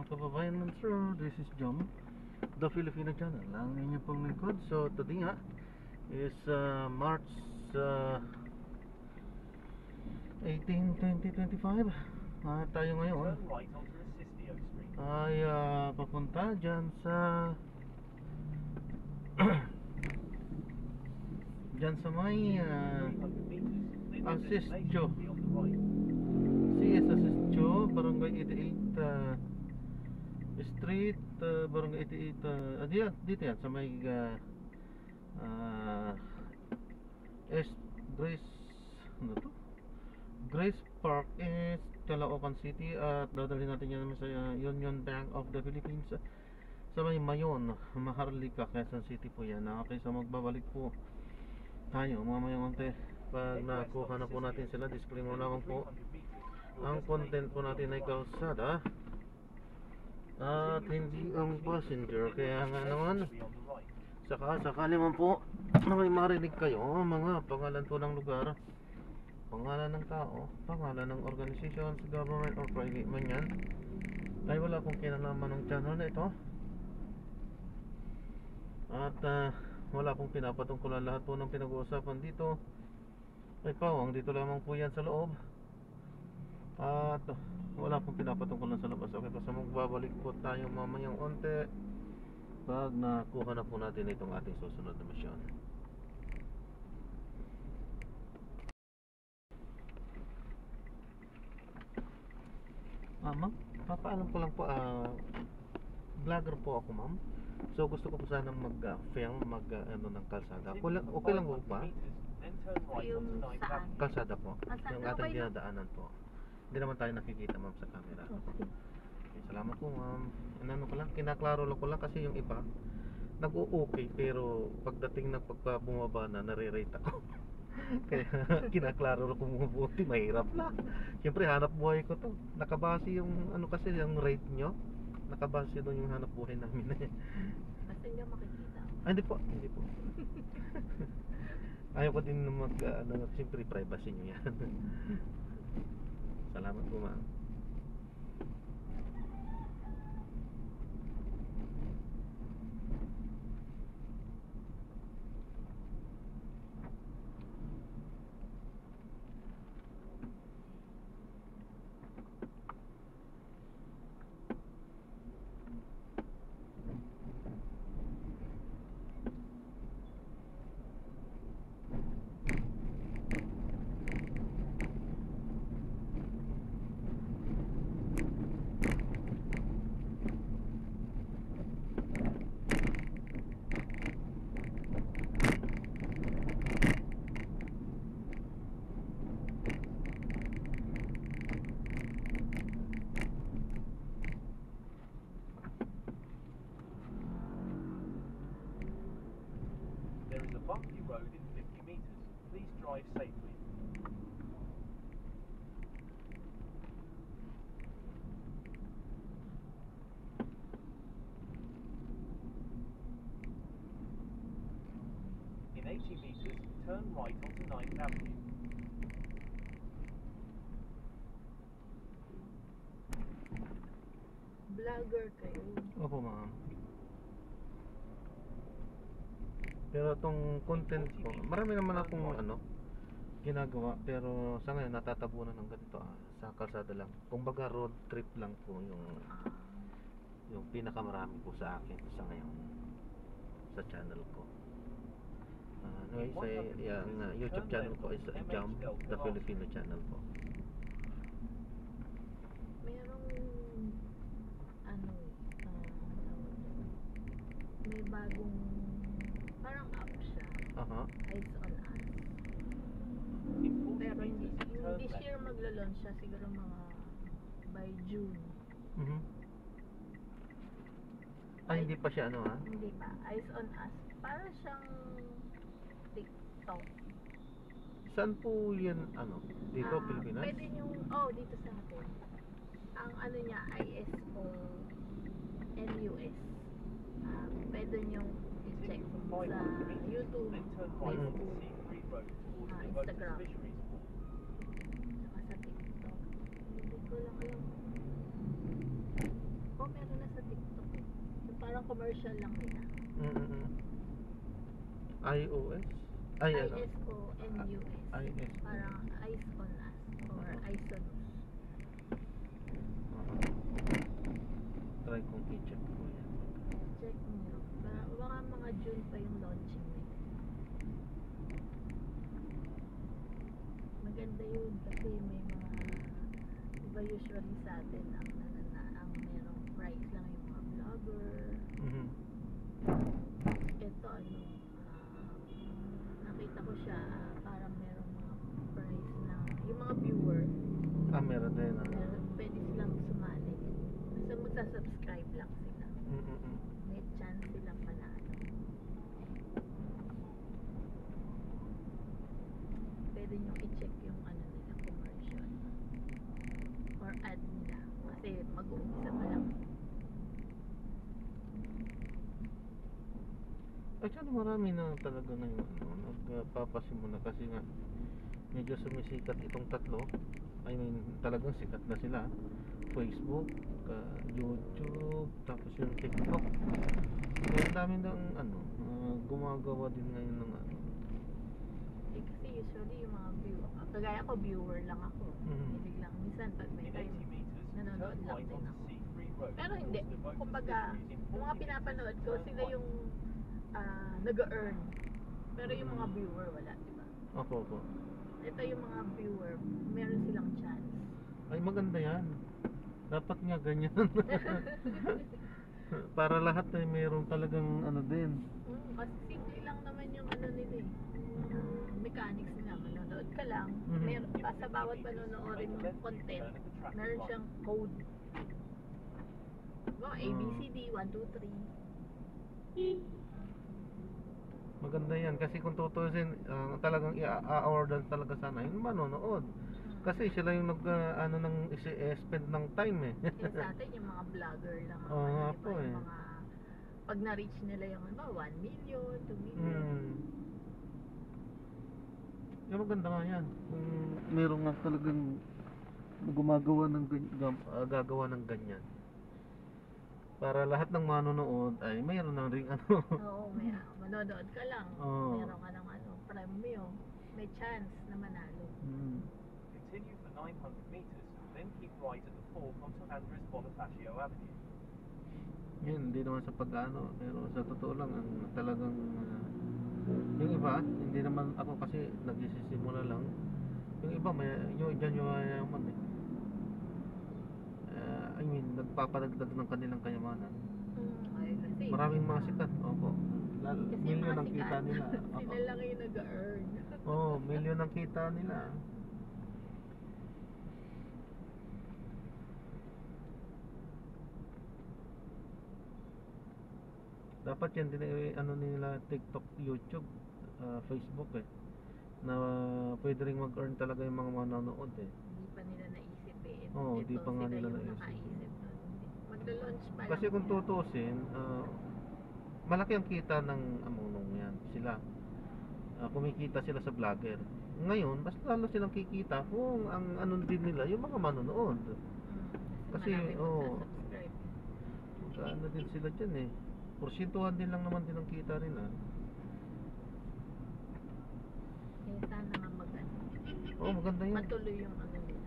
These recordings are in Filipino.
mga kababayan man sir, this is Jom, the Filipino channel, ang inyong pong lingkod. So today nga is March 18, 2025. Tayo ngayon ay papunta dyan sa dyan sa may Asistio, CS Asistio, Barangay 88 Street, Barangay 88, dito yan sa may Grace, ano to? Grace Park is Caloocan City, at dadalhin natin yan sa Union Bank of the Philippines sa may Mayon, Maharlika, Quezon City po yan. Okay, so magbabalik po tayo mamaya konti pag nakuha na po natin sila. Disclaimer naman po, ang content po natin ay kalsada at hindi ang passenger. Kaya nga naman, sakali man po na may marinig kayo mga pangalan po ng lugar, pangalan ng tao, pangalan ng organization, government or private man yan, ay wala pong kinalaman ng channel na ito. At wala pong pinapatungkulan. Lahat po ng pinag-uusapan dito ay pawang dito lamang po yan sa loob, at wala pong pinapatungkulan sa labas. Okay, kasi magbabalik po tayo mamayang onte pag nakuha na po natin itong ating susunod na misyon. Ma'am, papaalam ko lang po, vlogger po ako ma'am. So gusto ko po sanang mag-film, ano ng kalsada. Okay lang po ba? Yung saan? Kalsada po, Kalsada, yung ating okay lang. dinadaanan po. Hindi naman tayo nakikita ma'am sa camera. Okay. Okay, salamat po ma'am. Ano ko lang, kinaklaro lang ko lang kasi yung iba nag-o-okay, pero pagdating ng bumaba na, nare-rate ako. Kaya kinaklaro lang kung mabuti, mahirap na. Siyempre hanap buhay ko to. Nakabase yung ano kasi yung rate nyo, nakabase doon yung hanap buhay namin. Basta hindi ako makikita. Hindi po, hindi po. Ayaw ko din mag ano, siyempre privacy nyo yan. Salamat po ma'am. There is a bumpy road in 50 meters. Please drive safely. In 80 meters, turn right onto 9th Avenue. Vlogger kayo. Opo ma'am. Pero itong content ko, marami naman akong ano ginagawa, pero sa ngayon natatabunan ng ganito sa kalsada lang. Kumbaga road trip lang po yung pinakamarami po sa akin sa ngayon sa channel ko. Yung YouTube channel ko is Jom, the Filipino channel po. Merong ano may bagong parang app siya. Eyes on Us. Pero hindi this year maglo-launch siya, siguro mga by June. Hindi pa siya ano Hindi pa. Eyes on Us. Para siyang TikTok. Saan po yan ano? Dito, Pilipinas? Pwede nyo, dito sa atin. Ang ano niya, ISO NUS. Pwede nyo i-check sa YouTube, Facebook, Instagram, saka sa TikTok. Hindi ko lang alam. ko, meron na sa TikTok eh. Yung parang commercial lang nila. iOS? Ay, ano? ISONUS. IS. Parang Eyes on Us or Isonus. Try kong i-check ko yan. Check nyo. Baka mga June pa yung launching nila. Maganda yun kasi may mga, diba usually sa atin ang merong price lang yung mga vlogger. Ito nakita ko siya parang merong mga price na yung mga viewer Meron din. pwede silang sumali. So magsasubscribe lang sila. May chance silang manalo. Pwede nyo i-check yung nila commercial or ad nila kasi mag-uumpisa pa lang. Actually, marami na talaga na yung nagpapasimula kasi nga medyo sumisikat itong tatlo. I mean, talagang sikat na sila. Facebook, YouTube, tapos yung TikTok. Kaya ang dami ng gumagawa din ngayon ng Kasi usually yung mga kagaya ko viewer lang ako. Hindi lang. Minsan pag may In time, 80 meters, nanonood turn lang right din onto ako. C3 Road. Pero hindi. Towards the Vokes Kumbaga, Distilleries in yung mga 40 pinapanood meters, ko, turn sila right. yung nag-earn. Pero yung mga viewer, wala, diba? Opo. Ito yung mga viewer, meron silang chance. Ay, maganda yan. Dapat nga ganyan. Para lahat ay mayroon talagang din. Kasi simple lang naman yung nila eh. Mechanics nila, manonood ka lang. Sa bawat panonoorin mong content, meron siyang code. ABCD, 1, 2, 3. Maganda yan kasi kung tutusin talagang i-order talaga sana yung manonood. Kasi sila yung ng spend ng time eh. Sa atin yung mga vlogger lang Oo nga po yung mga pag na-reach nila yung 1 million, 2 million. Yung maganda nga yan. Kung meron nga talagang gumagawa ng gagawa ng ganyan. Para lahat ng manonood ay mayroon na ring Oo, manonood ka lang. Meron ka ng premyo. May chance na manalo. Continue for 900 meters, then keep right at the fork onto Andres Bonifacio Avenue. Yun, hindi naman sa pag-ano, pero sa totoo lang, ang talagang yung iba, hindi naman ako kasi nagsisimula lang. Yung iba, yung yaman eh. I mean, nagpapadagdag ng kanilang kayamanan. Kasi Maraming mga sikat, opo. kasi Milyon mga ang kita sikat, nila. sila lang yung nag-earn. Milyon ang kita nila. Dapat yan din nila TikTok, YouTube, Facebook na pwede rin mag-earn talaga yung mga manonood Hindi pa nila naisip eh. Di pa nga nila naisip. Nakaisip nun. Magla-launch pa Kasi lang kung sila. tutusin, malaki ang kita ng amunong yan. Sila kumikita sila sa vlogger. Ngayon, mas lalo silang kikita kung ang din nila yung mga manonood. Kasi magkano din sila dyan eh. Porsyentuhan din lang naman din ang kita rin Sana nga maganda yun. matuloy yung nila.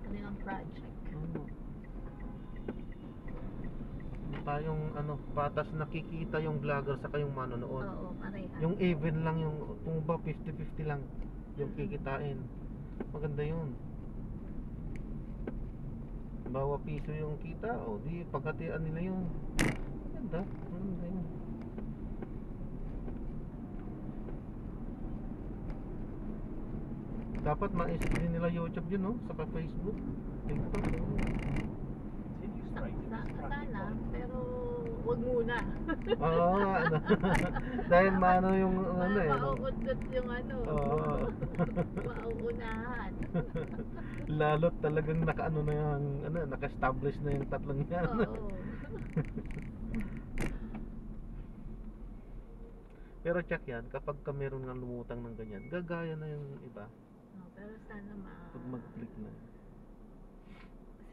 Kanilang project. Tayong patas nakikita yung vlogger saka yung manonood. Oo, pareha. Yung even lang yung kung ba 50-50 lang yung kikitain. Maganda yun. Bawa piso yung kita, di pagkatian nila yun. Maganda yun. Dapat ma-isip din nila YouTube yun, saka Facebook, TikTok. Continue straight in this traffic Sana, light. pero wag muna. Dahil yung Mauudot yung Oo. mauunahan. Lalo't talagang naka-establish na yung tatlong yan. Oo. Pero check yan, kapag meron nga lumutang ng ganyan, gagaya na yung iba Pero sana pag mag-click na.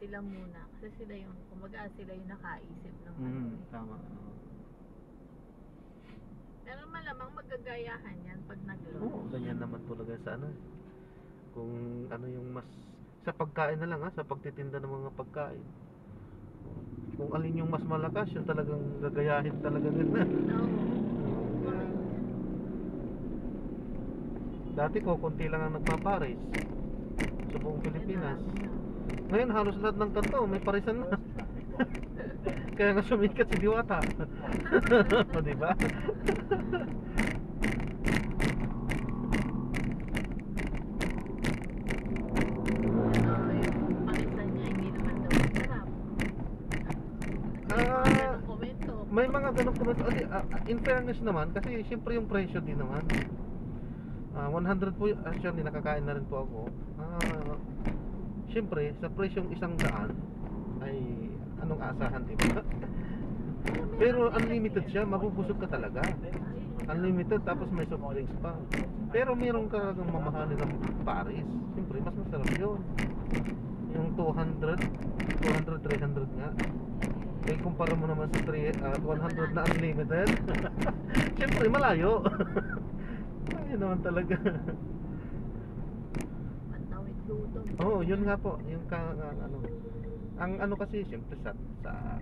kasi sila muna. Kasi sila yung, kumbaga sila yung nakaisip ng ano. Tama. Pero malamang magagayahan yan pag nag-launch. Oo, ganyan naman talaga sa ano. Kung ano yung mas sa pagkain na lang sa pagtitinda ng mga pagkain. Kung alin yung mas malakas, yun talagang gagayahin talaga nila. No. Dati ko konti lang ang nagpapares sa buong Pilipinas. Ngayon halos lahat ng kanto may parisan na. Kaya nga sumikat si Diwata. O diba? Yung pakisan niya, hindi naman daw masarap. Komento. May mga ganong komento. In fairness naman, kasi siyempre yung presyo din naman. 100 po, actually nakakain na rin po ako. Siyempre, sa presyong 100 ay anong aasahan, di ba? Pero unlimited siya, mabubusog ka talaga. Unlimited, tapos may soft drinks pa. Pero meron ka mamahalin ng Paris. Siyempre, mas masarap yun. Yung 200, 300 nga. Eh, kumpara mo naman sa 100 na unlimited. Siyempre, malayo. Malayo naman talaga. Matawid gutom. Oo, yun nga po. Yung ano. Ang ano kasi, siyempre sa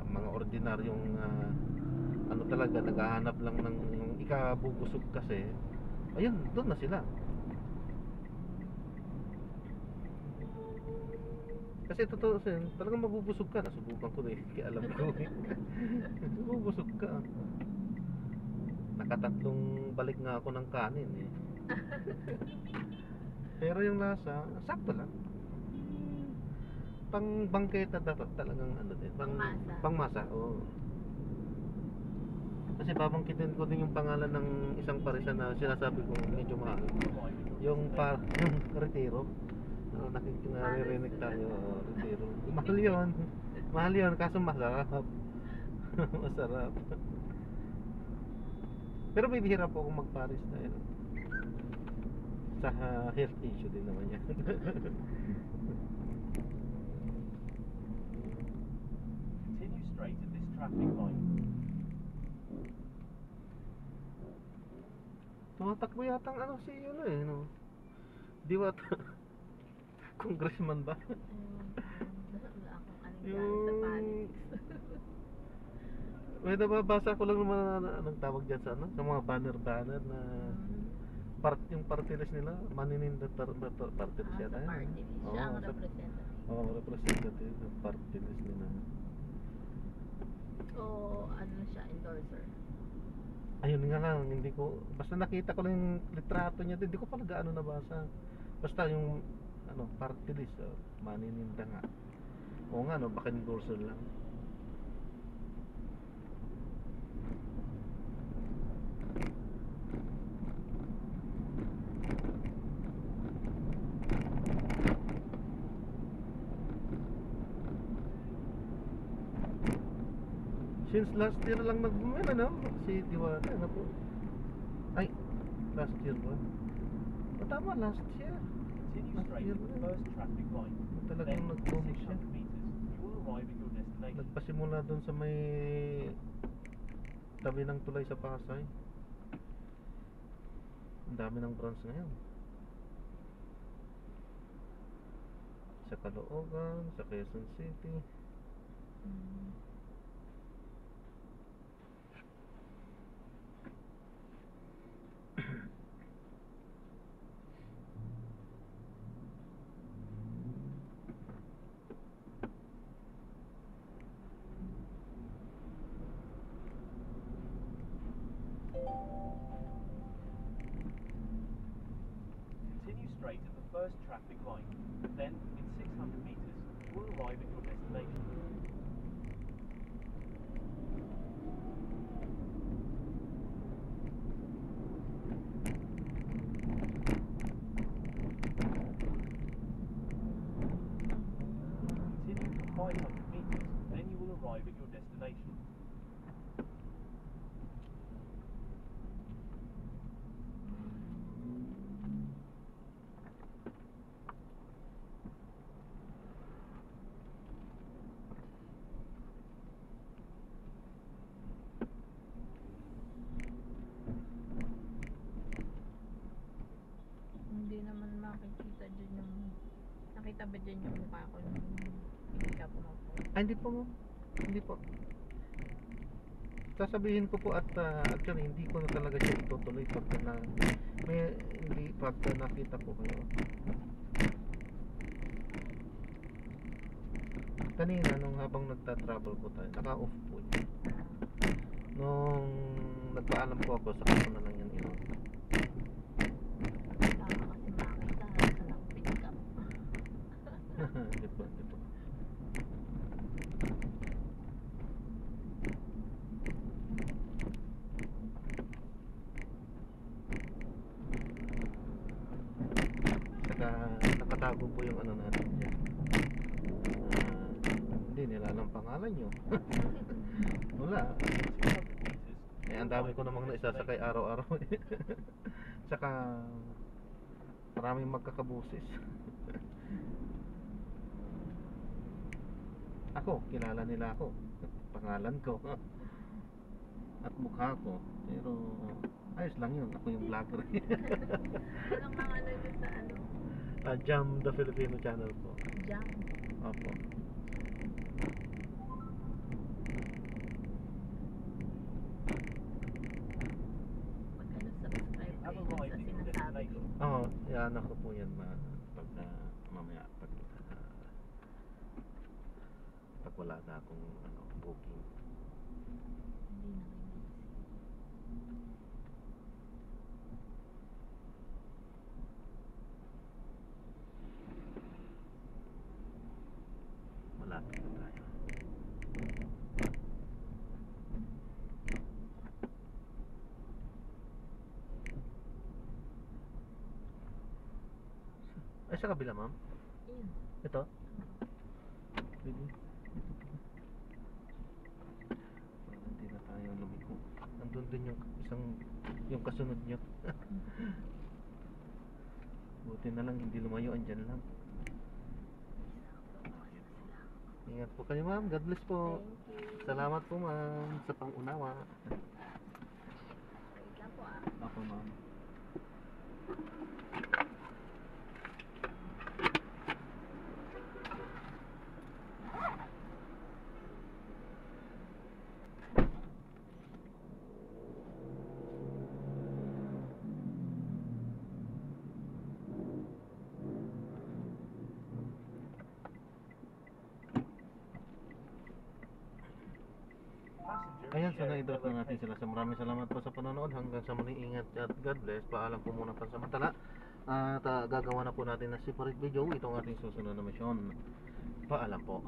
mga ordinaryong ano talaga, naghahanap lang ng ikabubusog kasi. Ayun, doon na sila. Kasi totoo kasi, talagang mabubusog ka. Nasubukan ko na kaya alam ko. Mabubusog ka. Nakatatlong balik nga ako ng kanin Pero yung lasa, sakto lang. Pang bangketa dapat talagang ano din. Pangmasa. Pangmasa, oo. Kasi babangkitin ko din yung pangalan ng isang parisan na sinasabi ko medyo mahal. Yung Retiro. Naririnig tayo, Retiro. Mahal yun. Mahal yun, kaso masarap. Masarap. Pero may bihira po akong mag-Paris dahil sa health issue din naman yan. Continue straight at this traffic light. Tumatakbo yata ang ano si ano no? Diwata. Congressman ba? Wala akong anong sa politics. May nababasa ko lang naman anong tawag dyan sa ano? Sa mga banner na yung party list nila, manininda party list yata. Sa party list. Siya ang representative. Representative ng party list nila. O ano siya, endorser. Ayun nga lang, hindi ko, basta nakita ko lang yung litrato niya, hindi ko pala gaano nabasa. Basta yung ano, party list, manininda nga. Oo nga no, baka endorser lang. Since last year lang nag-boom ano, si Diwata, ano po? Ay, last year ba? Tama, last year. Continue Last straight year at the na. first traffic light. Talagang Then, nag-boom 600 siya. meters, you will arrive at your destination. Nagpasimula doon sa may tabi ng tulay sa Pasay. Ang dami ng branch ngayon. Sa Caloocan, sa Quezon City. Continue straight at the first traffic light. Then, in 600 meters, you will arrive at your destination. Continue for 500 meters, then you will arrive at your destination. nakita ba dyan yung mukha ko nung hindi ka pumapo? Ay, hindi po ma'am. Hindi po. Sasabihin ko po at actually hindi ko na talaga siya itutuloy pagka pagka nakita po kayo. Kanina nung habang nagta-travel po tayo, naka-off po yun. Nung nagpaalam po ako, saka ko na lang yan ino. Baka kasi makita sa lang pick up. Hindi po, hindi po. Saka nakatago po yung ano natin dyan. Hindi nila alam pangalan nyo. Wala. 600 meters. Eh, ang dami ko namang naisasakay araw-araw. Saka maraming magkakabusis. Ako, kilala nila ako. Pangalan ko. At mukha ko. Pero ayos lang yun. Ako yung vlogger. Walang mga ano yun sa ano? Jam the Filipino channel po. Jam. Opo. Pag ano, subscribe Have kayo sa arrived at your sinasabi ko. destination. Oo, yan ako po yan pag mamaya pag wala na akong booking. Hindi na kayo mag-isip. Malapit na tayo. Ay, sa kabila ma'am? Yun. Ito? Pwede. Hindi na tayo lumiko. Nandun din yung kasunod nyo. Buti na lang hindi lumayo, andyan lang. Ingat po kayo ma'am, God bless po. Thank you. Salamat po ma'am sa pangunawa. Wait lang po ah. Ako ma'am. Ayan, so na-drop na natin sila. So maraming salamat po sa panonood. Hanggang sa muli, ingat at God bless. Paalam po muna pansamantala. At gagawa na po natin na separate video. Itong ating susunod na mission. Paalam po.